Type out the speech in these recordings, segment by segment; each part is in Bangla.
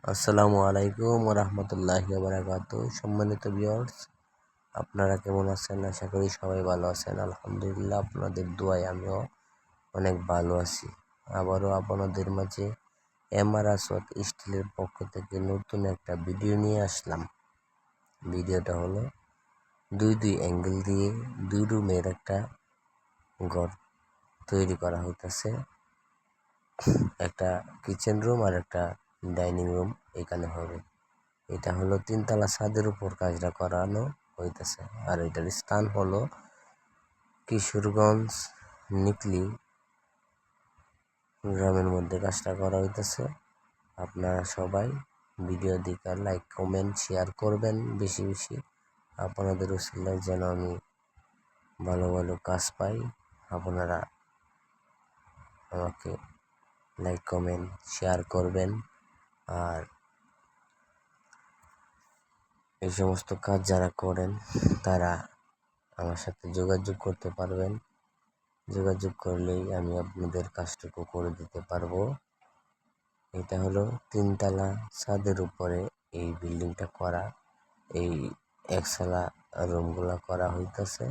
আসসালামু আলাইকুম রহমতুল্লাহি বারাকাতু। সম্মানিত ভিউয়ার্স, আপনারা কেমন আছেন? আশা করি সবাই ভালো আছেন। আলহামদুলিল্লাহ, আপনাদের দোয়ায় আমিও অনেক ভালো আছি। আবারও আপনাদের মাঝে এমআর আসওয়াদ স্টিলের পক্ষ থেকে নতুন একটা ভিডিও নিয়ে আসলাম। ভিডিওটা হলো দুই অ্যাঙ্গেল দিয়ে 2 রুমের একটা ঘর তৈরি করা হইতেছে। একটা কিচেন রুম আর একটা ডাইনিং রুম এখানে হবে। এটা হলো 3 তলা ছাদের উপর কাজটা করানো হইতেছে। আর এটার স্থান হলো কিশোরগঞ্জ নিকলি গ্রামের মধ্যে কাজটা করা হইতেছে। আপনারা সবাই ভিডিও দিকে লাইক কমেন্ট শেয়ার করবেন বেশি বেশি। আপনাদের উসিলায় যেন আমি ভালো ভালো কাজ পাই, আপনারা আমাকে লাইক কমেন্ট শেয়ার করবেন। আর এই সমস্ত কাজ যারা করেন তারা আমার সাথে যোগাযোগ করতে পারবেন। যোগাযোগ করলেই আমি আপনাদের কাজটুকু করে দিতে পারবো। এটা হলো 3 তলা ছাদের উপরে এই বিল্ডিংটা করা, এই একতলা রুমগুলা করা হইতেছে।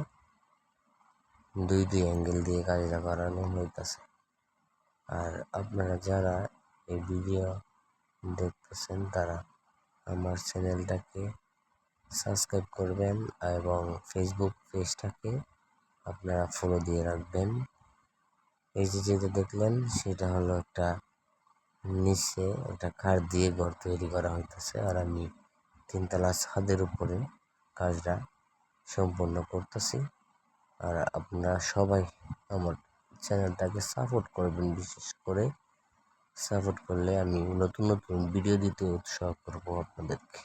দুই অ্যাঙ্গেল দিয়ে কাজটা করানো হইতেছে। আর আপনারা যারা এই ভিডিও দেখতেছেন তারা আমার চ্যানেলটাকে সাবস্ক্রাইব করবেন এবং ফেসবুক পেজটাকে আপনারা ফলো দিয়ে রাখবেন। এই যে যেটা দেখলেন সেটা হলো একটা নিচে একটা কাঠ দিয়ে ঘর তৈরি করা হইতেছে। আর আমি 3 তলা ছাদের উপরে কাজটা সম্পূর্ণ করতেছি। আর আপনারা সবাই আমার চ্যানেলটাকে সাপোর্ট করবেন। বিশেষ করে সাপোর্ট করলে আমি নতুন নতুন ভিডিও দিতে উৎসাহ করবো আপনাদেরকে।